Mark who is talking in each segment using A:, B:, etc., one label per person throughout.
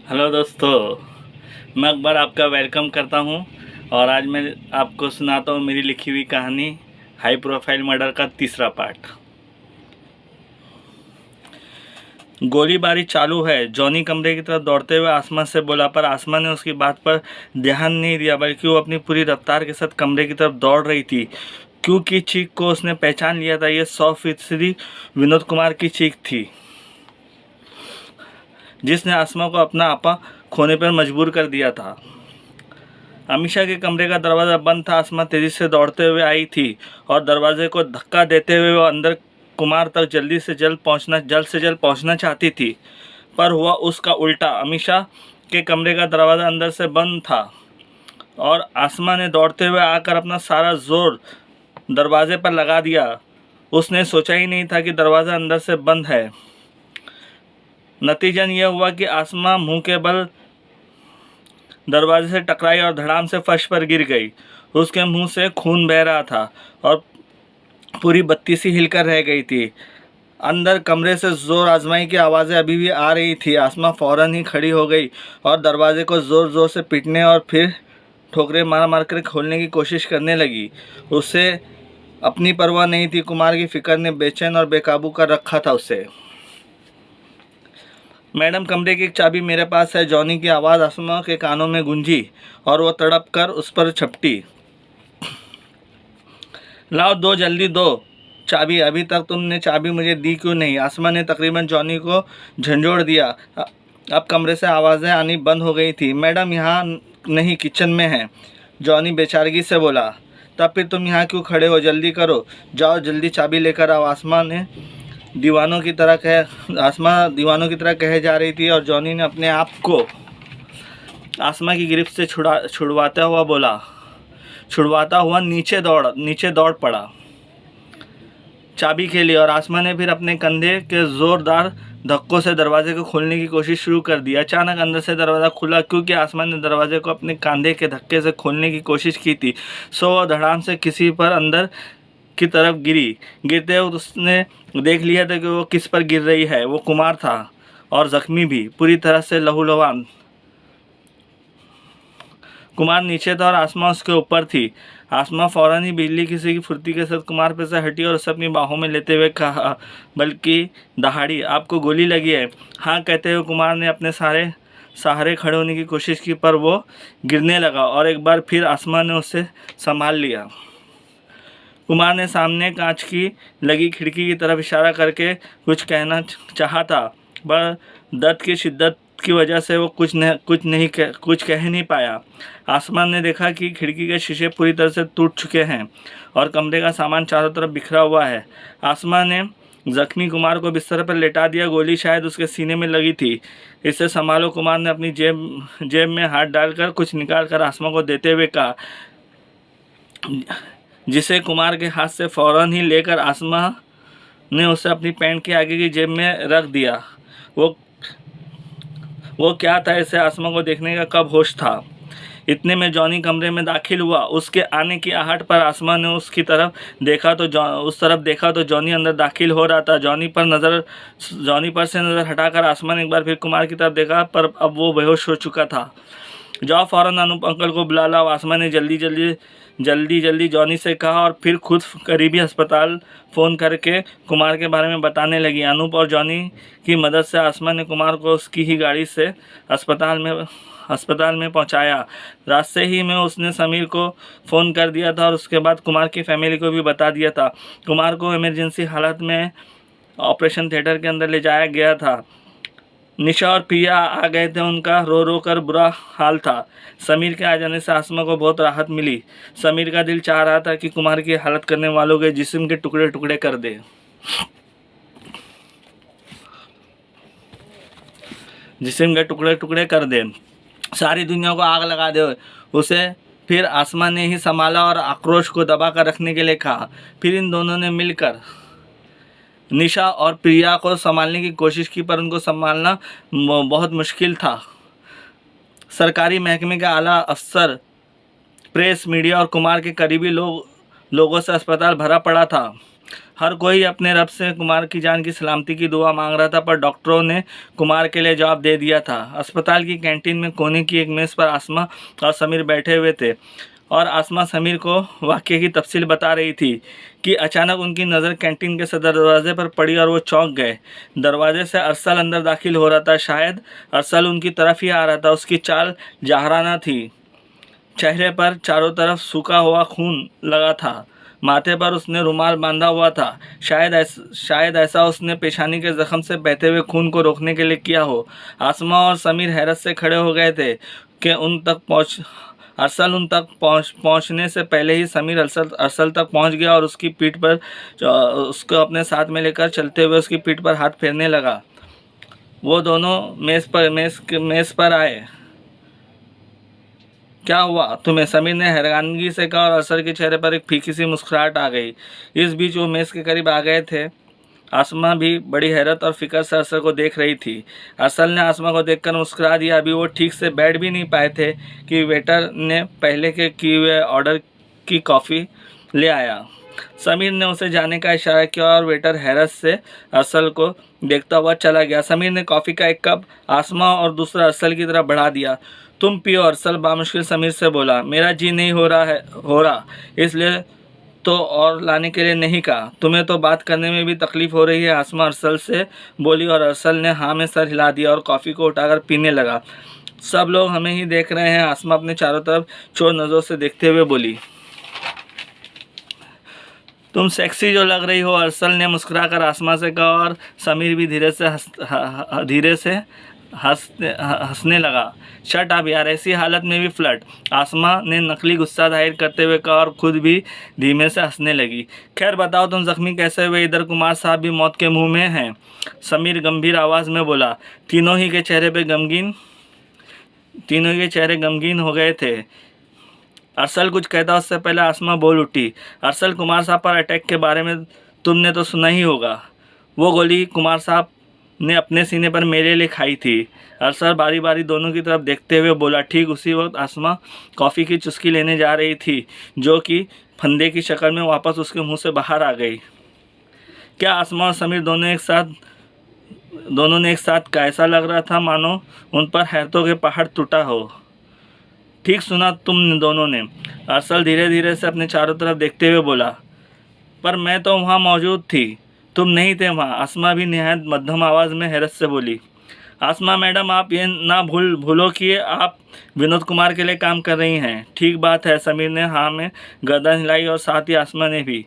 A: Hello दोस्तों, मैं अकबर आपका वेलकम करता हूं और आज मैं आपको सुनाता हूं मेरी लिखी हुई कहानी हाई प्रोफाइल मर्डर का तीसरा पार्ट। गोलीबारी चालू है। जॉनी कमरे की तरफ दौड़ते हुए आसमा से बोला, पर आसमा ने उसकी बात पर ध्यान नहीं दिया, बल्कि वो अपनी पूरी रफ्तार के साथ कमरे की तरफ दौड़ रही थी। क्योंकि चीख को उसने पहचान लिया था। ये 100% विनोद कुमार की चीख थी, जिसने आसमा को अपना आपा खोने पर मजबूर कर दिया था। अमीषा के कमरे का दरवाज़ा बंद था। आसमा तेजी से दौड़ते हुए आई थी और दरवाजे को धक्का देते हुए वो अंदर कुमार तक जल्द से जल्द पहुंचना चाहती थी, पर हुआ उसका उल्टा। अमीषा के कमरे का दरवाज़ा अंदर से बंद था और आसमा ने दौड़ते हुए आकर अपना सारा जोर दरवाजे पर लगा दिया। उसने सोचा ही नहीं था कि दरवाज़ा अंदर से बंद है। नतीजन यह हुआ कि आसमा मुंह के बल दरवाजे से टकराई और धड़ाम से फर्श पर गिर गई। उसके मुंह से खून बह रहा था और पूरी बत्ती सी हिलकर रह गई थी। अंदर कमरे से जोर आजमाई की आवाज़ें अभी भी आ रही थी। आसमा फौरन ही खड़ी हो गई और दरवाजे को ज़ोर ज़ोर से पीटने और फिर ठोकरें मार मार कर खोलने की कोशिश करने लगी। उसे अपनी परवाह नहीं थी। कुमार की फिक्र ने बेचैन और बेकाबू कर रखा था उसे। मैडम, कमरे की एक चाबी मेरे पास है। जॉनी की आवाज़ आसमा के कानों में गूंजी और वो तड़प कर उस पर झपटी। लाओ, दो, जल्दी दो चाबी। अभी तक तुमने चाबी मुझे दी क्यों नहीं? आसमा ने तकरीबन जॉनी को झंझोड़ दिया। अब कमरे से आवाज़ें आनी बंद हो गई थी। मैडम यहाँ नहीं, किचन में है, जॉनी बेचारगी से बोला। तब फिर तुम यहाँ क्यों खड़े हो? जल्दी करो, जाओ जल्दी चाबी लेकर आओ। आसमा दीवानों की तरह कहे जा रही थी और जॉनी ने अपने आप को आसमा की गिरफ्त से छुड़वाता हुआ नीचे दौड़ पड़ा चाबी के लिए। और आसमा ने फिर अपने कंधे के जोरदार धक्कों से दरवाजे को खोलने की कोशिश शुरू कर दी। अचानक अंदर से दरवाज़ा खुला। क्योंकि आसमा ने दरवाजे को अपने कंधे के धक्के से खोलने की कोशिश की थी, सो वह धड़ाम से किसी पर अंदर की तरफ गिरते हुए उसने देख लिया था कि वो किस पर गिर रही है। वो कुमार था और जख्मी भी, पूरी तरह से लहूलुहान। कुमार नीचे था और आसमा उसके ऊपर थी। आसमा फौरन ही बिजली किसी की फुर्ती के साथ कुमार पर से हटी और उसे अपनी बाहों में लेते हुए कहा, बल्कि दहाड़ी, आपको गोली लगी है? हाँ, कहते हुए कुमार ने अपने सहारे खड़े होने की कोशिश की, पर वो गिरने लगा और एक बार फिर आसमा ने उसे संभाल लिया। कुमार ने सामने कांच की लगी खिड़की की तरफ इशारा करके कुछ कहना चाहा था, पर दर्द की शिद्दत की वजह से वो कुछ कह नहीं पाया। आसमान ने देखा कि खिड़की के शीशे पूरी तरह से टूट चुके हैं और कमरे का सामान चारों तरफ बिखरा हुआ है। आसमान ने जख्मी कुमार को बिस्तर पर लेटा दिया। गोली शायद उसके सीने में लगी थी। इसे संभालो। कुमार ने अपनी जेब में हाथ डालकर कुछ निकाल कर आसमा को देते हुए कहा, जिसे कुमार के हाथ से फौरन ही लेकर आसमा ने उसे अपनी पैंट के आगे की जेब में रख दिया। वो क्या था, इसे आसमा को देखने का कब होश था? इतने में जॉनी कमरे में दाखिल हुआ। उसके आने की आहट पर आसमा ने उस तरफ देखा तो जॉनी अंदर दाखिल हो रहा था। जॉनी पर से नज़र हटाकर आसमा ने एक बार फिर कुमार की तरफ देखा, पर अब वो बेहोश हो चुका था। जाओ, फौरन अनूप अंकल को बुला लाओ, आसमा ने जल्दी जॉनी से कहा और फिर खुद करीबी अस्पताल फ़ोन करके कुमार के बारे में बताने लगी। अनूप और जॉनी की मदद से आसमा ने कुमार को उसकी ही गाड़ी से अस्पताल में पहुंचाया। रास्ते ही में उसने समीर को फ़ोन कर दिया था और उसके बाद कुमार की फैमिली को भी बता दिया था। कुमार को इमरजेंसी हालत में ऑपरेशन थिएटर के अंदर ले जाया गया था। निशा और प्रिया आ गए थे। उनका रो रो कर बुरा हाल था। समीर के आ जाने से आसमा को बहुत राहत मिली। समीर का दिल चाह रहा था कि कुमार की हालत करने वालों के जिस्म के टुकड़े टुकड़े कर दे। सारी दुनिया को आग लगा दे। उसे फिर आसमा ने ही संभाला और आक्रोश को दबा कर रखने के लिए कहा। फिर इन दोनों ने मिलकर निशा और प्रिया को संभालने की कोशिश की, पर उनको संभालना बहुत मुश्किल था। सरकारी महकमे के आला अफसर, प्रेस, मीडिया और कुमार के करीबी लोगों से अस्पताल भरा पड़ा था। हर कोई अपने रब से कुमार की जान की सलामती की दुआ मांग रहा था, पर डॉक्टरों ने कुमार के लिए जवाब दे दिया था। अस्पताल की कैंटीन में कोने की एक मेज़ पर आसमा और समीर बैठे हुए थे और आसमा समीर को वाक़ये की तफसील बता रही थी कि अचानक उनकी नज़र कैंटीन के सदर दरवाजे पर पड़ी और वो चौंक गए। दरवाजे से अरसल अंदर दाखिल हो रहा था। शायद अरसल उनकी तरफ ही आ रहा था। उसकी चाल जहराना थी। चेहरे पर चारों तरफ सूखा हुआ खून लगा था। माथे पर उसने रुमाल बांधा हुआ था। शायद ऐसा उसने पेशानी के जख्म से बहते हुए खून को रोकने के लिए किया हो। आसमा और समीर हैरत से खड़े हो गए थे कि अरसल उन तक पहुंचने से पहले ही समीर अरसल तक पहुंच गया और उसकी पीठ पर उसको अपने साथ में लेकर चलते हुए उसकी पीठ पर हाथ फेरने लगा। वो दोनों मेज़ पर आए। क्या हुआ तुम्हें? समीर ने हैरानगी से कहा और अरसल के चेहरे पर एक फीकी सी मुस्कुराहट आ गई। इस बीच वो मेज़ के करीब आ गए थे। आसमा भी बड़ी हैरत और फिक्र से अरसल को देख रही थी। अरसल ने आसमा को देखकर मुस्कुरा दिया। अभी वो ठीक से बैठ भी नहीं पाए थे कि वेटर ने पहले के किए हुए ऑर्डर की कॉफ़ी ले आया। समीर ने उसे जाने का इशारा किया और वेटर हैरत से अरसल को देखता हुआ चला गया। समीर ने कॉफ़ी का एक कप आसमा और दूसरा अरसल की तरफ बढ़ा दिया। तुम पियो, अरसल बामुश्किल समीर से बोला। मेरा जी नहीं हो रहा, इसलिए तो और लाने के लिए नहीं कहा। तुम्हें तो बात करने में भी तकलीफ़ हो रही है, आसमा अरसल से बोली और अरसल ने हाँ में सर हिला दिया और कॉफ़ी को उठाकर पीने लगा। सब लोग हमें ही देख रहे हैं, आसमा अपने चारों तरफ चोर नज़रों से देखते हुए बोली। तुम सेक्सी जो लग रही हो, अरसल ने मुस्कुराकर आसमा से कहा और समीर भी धीरे से हंसने लगा। शट अप यार, ऐसी हालत में भी फ्लर्ट, आसमा ने नकली गुस्सा जाहिर करते हुए कहा और खुद भी धीमे से हंसने लगी। खैर बताओ, तुम जख्मी कैसे हुए? इधर कुमार साहब भी मौत के मुंह में हैं, समीर गंभीर आवाज़ में बोला। तीनों के चेहरे गमगीन हो गए थे। अरसल कुछ कहता उससे पहले आसमा बोल उठी। अरसल, कुमार साहब पर अटैक के बारे में तुमने तो सुना ही होगा। वो गोली कुमार साहब ने अपने सीने पर मेरे लिए खाई थी। अरसल बारी बारी दोनों की तरफ देखते हुए बोला। ठीक उसी वक्त आसमा कॉफ़ी की चुस्की लेने जा रही थी, जो कि फंदे की शक्ल में वापस उसके मुंह से बाहर आ गई। क्या आसमा और समीर दोनों ने एक साथ का ऐसा लग रहा था मानो उन पर हैरतों के पहाड़ टूटा हो। ठीक सुना तुम दोनों ने, अरसल धीरे धीरे से अपने चारों तरफ देखते हुए बोला। पर मैं तो वहाँ मौजूद थी, तुम नहीं थे वहाँ, आसमा भी निहायत मध्यम आवाज़ में हैरत से बोली। आसमा मैडम, आप ये ना भूलो कि आप विनोद कुमार के लिए काम कर रही हैं। ठीक बात है, समीर ने हाँ में गर्दन हिलाई और साथ ही आसमा ने भी।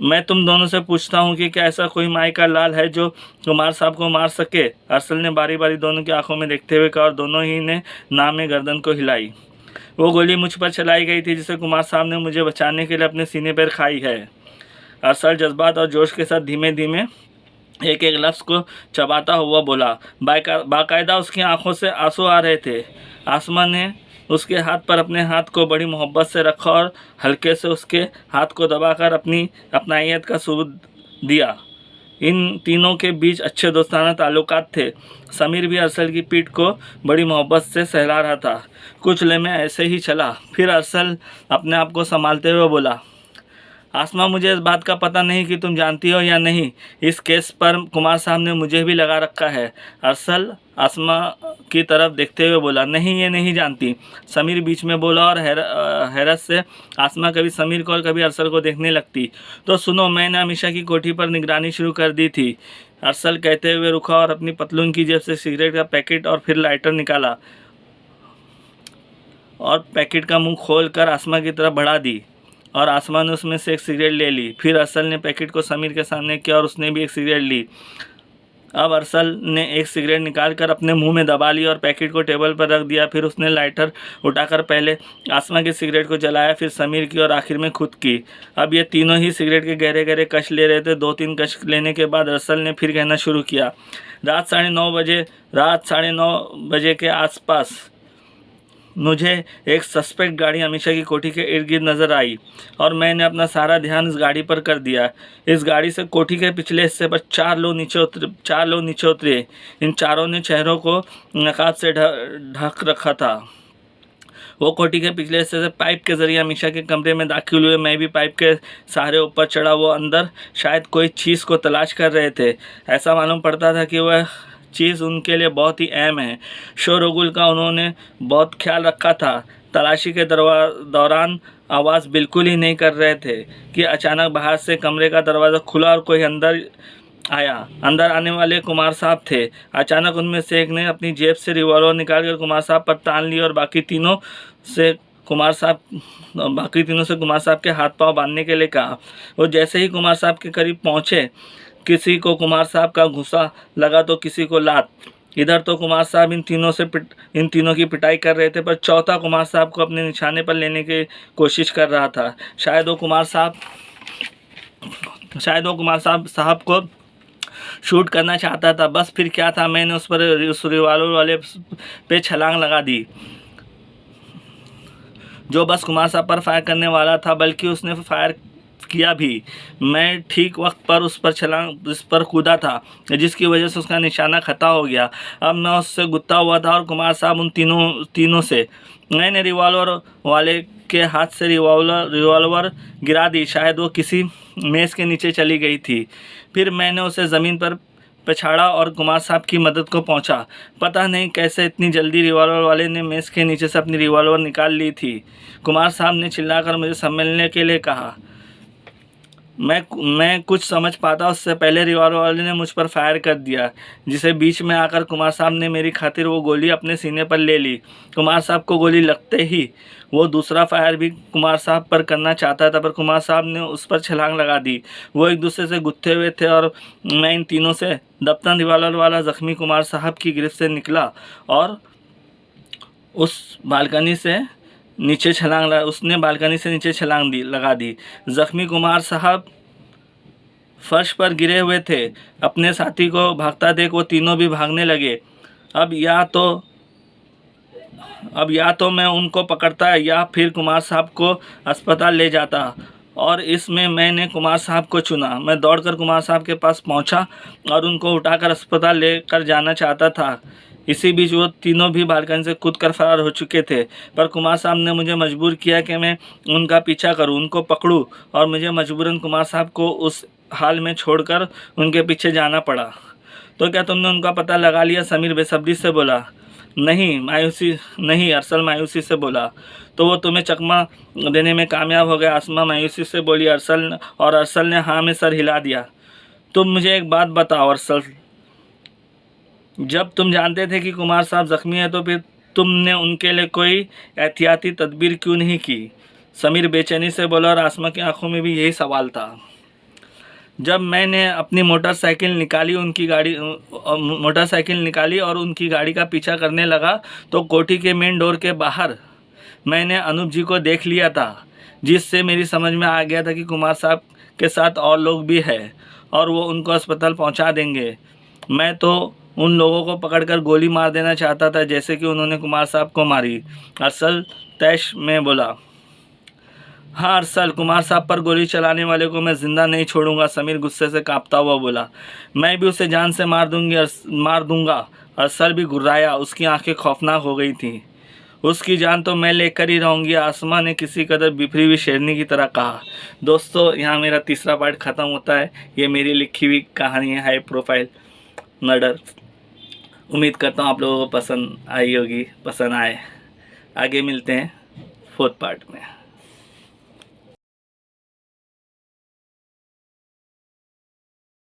A: मैं तुम दोनों से पूछता हूँ कि क्या ऐसा कोई माई का लाल है जो कुमार साहब को मार सके? अरसल ने बारी बारी दोनों की आंखों में देखते हुए कहा और दोनों ही ने ना में गर्दन को हिलाई। वो गोली मुझ पर चलाई गई थी जिसे कुमार साहब ने मुझे बचाने के लिए अपने सीने पर खाई है। अरसल जज्बात और जोश के साथ धीमे धीमे एक एक लफ्ज़ को चबाता हुआ बोला। बाकायदा उसकी आंखों से आंसू आ रहे थे। आसमा ने उसके हाथ पर अपने हाथ को बड़ी मोहब्बत से रखा और हल्के से उसके हाथ को दबाकर अपनी अपनाइयत का सबूत दिया। इन तीनों के बीच अच्छे दोस्ताना ताल्लुकात थे। समीर भी अरसल की पीठ को बड़ी मोहब्बत से सहला रहा था। कुछ लम्हे ऐसे ही चला, फिर अरसल अपने आप को संभालते हुए बोला। आसमा, मुझे इस बात का पता नहीं कि तुम जानती हो या नहीं, इस केस पर कुमार साहब ने मुझे भी लगा रखा है। अरसल आसमा की तरफ देखते हुए बोला। नहीं, ये नहीं जानती, समीर बीच में बोला और हैरत से आसमा कभी समीर को और कभी अरसल को देखने लगती। तो सुनो, मैंने अमीशा की कोठी पर निगरानी शुरू कर दी थी, अरसल कहते हुए रुका और अपनी पतलून की जेब से सिगरेट का पैकेट और फिर लाइटर निकाला और पैकेट का मुंह खोल कर आसमा की तरफ बढ़ा दी और आसमा ने उसमें से एक सिगरेट ले ली। फिर अरसल ने पैकेट को समीर के सामने किया और उसने भी एक सिगरेट ली। अब अरसल ने एक सिगरेट निकालकर अपने मुंह में दबा ली और पैकेट को टेबल पर रख दिया। फिर उसने लाइटर उठाकर पहले आसमा की सिगरेट को जलाया, फिर समीर की और आखिर में खुद की। अब ये तीनों ही सिगरेट के गहरे गहरे कश ले रहे थे। 2-3 कश लेने के बाद अरसल ने फिर कहना शुरू किया। रात 9:30 बजे के आसपास मुझे एक सस्पेक्ट गाड़ी अमीशा की कोठी के इर्द गिर्द नज़र आई और मैंने अपना सारा ध्यान इस गाड़ी पर कर दिया। इस गाड़ी से कोठी के पिछले हिस्से पर 4 लोग नीचे उतरे। इन चारों ने चेहरों को नकाब से ढक रखा था। वो कोठी के पिछले हिस्से से पाइप के ज़रिए अमीषा के कमरे में दाखिल हुए। मैं भी पाइप के सहारे ऊपर चढ़ा। वो अंदर शायद कोई चीज़ को तलाश कर रहे थे। ऐसा मालूम पड़ता था कि वह चीज़ उनके लिए बहुत ही अहम है। शोरगुल का उन्होंने बहुत ख्याल रखा था। तलाशी के दौरान आवाज़ बिल्कुल ही नहीं कर रहे थे कि अचानक बाहर से कमरे का दरवाज़ा खुला और कोई अंदर आया। अंदर आने वाले कुमार साहब थे। अचानक उनमें से एक ने अपनी जेब से रिवॉल्वर निकालकर कुमार साहब पर तान ली और बाकी तीनों से कुमार साहब के हाथ पांव बांधने के लिए कहा। वो जैसे ही कुमार साहब के करीब पहुंचे, किसी को कुमार साहब का गुस्सा लगा तो किसी को लात। इधर तो कुमार साहब इन तीनों की पिटाई कर रहे थे, पर चौथा कुमार साहब को अपने निशाने पर लेने की कोशिश कर रहा था। शायद वो कुमार साहब को शूट करना चाहता था। बस फिर क्या था, मैंने उस रिवॉल्वर वाले पे छलांग लगा दी, जो बस कुमार साहब पर फायर करने वाला था, बल्कि उसने फायर किया भी। मैं ठीक वक्त पर उस पर कूदा था, जिसकी वजह से उसका निशाना खता हो गया। अब मैं उससे गुत्ता हुआ था और कुमार साहब उन तीनों से। मैंने रिवॉल्वर वाले के हाथ से रिवॉल्वर गिरा दी। शायद वो किसी मेज़ के नीचे चली गई थी। फिर मैंने उसे ज़मीन पर पछाड़ा और कुमार साहब की मदद को पहुंचा। पता नहीं कैसे इतनी जल्दी रिवॉल्वर वाले ने मेज़ के नीचे से अपनी रिवॉल्वर निकाल ली थी। कुमार साहब ने चिल्लाकर मुझे संभलने के लिए कहा। मैं कुछ समझ पाता उससे पहले रिवॉल्वर वाले ने मुझ पर फायर कर दिया, जिसे बीच में आकर कुमार साहब ने मेरी खातिर वो गोली अपने सीने पर ले ली। कुमार साहब को गोली लगते ही वो दूसरा फायर भी कुमार साहब पर करना चाहता था, पर कुमार साहब ने उस पर छलांग लगा दी। वो एक दूसरे से गुत्थे हुए थे और मैं इन तीनों से दबता रिवॉल्वर वाला जख्मी कुमार साहब की गिरफ्त से निकला और उस बालकनी से नीचे छलांग लगा दी। जख्मी कुमार साहब फर्श पर गिरे हुए थे। अपने साथी को भागता देख वो तीनों भी भागने लगे। अब या तो मैं उनको पकड़ता या फिर कुमार साहब को अस्पताल ले जाता, और इसमें मैंने कुमार साहब को चुना। मैं दौड़कर कुमार साहब के पास पहुंचा और उनको उठाकर अस्पताल लेकर जाना चाहता था। इसी बीच वो तीनों भी बालकनी से कूदकर फरार हो चुके थे, पर कुमार साहब ने मुझे मजबूर किया कि मैं उनका पीछा करूं, उनको पकड़ूं, और मुझे मजबूरन कुमार साहब को उस हाल में छोड़कर उनके पीछे जाना पड़ा। तो क्या तुमने उनका पता लगा लिया? समीर बेसब्री से बोला। नहीं, अरसल मायूसी से बोला। तो वो तुम्हें चकमा देने में कामयाब हो गया? आसमा मायूसी से बोली। अरसल ने हाँ में सर हिला दिया। तुम मुझे एक बात बताओ अरसल, जब तुम जानते थे कि कुमार साहब जख्मी है, तो फिर तुमने उनके लिए कोई एहतियाती तदबीर क्यों नहीं की? समीर बेचैनी से बोला, और आसमा की आंखों में भी यही सवाल था। जब मैंने अपनी मोटरसाइकिल निकाली और उनकी गाड़ी का पीछा करने लगा, तो कोठी के मेन डोर के बाहर मैंने अनूप जी को देख लिया था, जिससे मेरी समझ में आ गया था कि कुमार साहब के साथ और लोग भी हैं और वो उनको अस्पताल पहुंचा देंगे। मैं तो उन लोगों को पकड़कर गोली मार देना चाहता था, जैसे कि उन्होंने कुमार साहब को मारी। अरसल तैश में बोला। हाँ अरसल, कुमार साहब पर गोली चलाने वाले को मैं जिंदा नहीं छोड़ूंगा। समीर गुस्से से कांपता हुआ बोला। मैं भी उसे जान से मार दूंगा। अरसल भी गुर्राया। उसकी आंखें खौफनाक हो गई थीं। उसकी जान तो मैं लेकर ही रहूँगी, आसमा ने किसी कदर बिफरी हुई शेरनी की तरह कहा। दोस्तों, यहाँ मेरा तीसरा पार्ट ख़त्म होता है। ये मेरी लिखी हुई कहानी है, हाई प्रोफाइल मर्डर। उम्मीद करता हूँ आप लोगों को पसंद आई होगी, पसंद आए। आगे मिलते हैं 4th पार्ट में।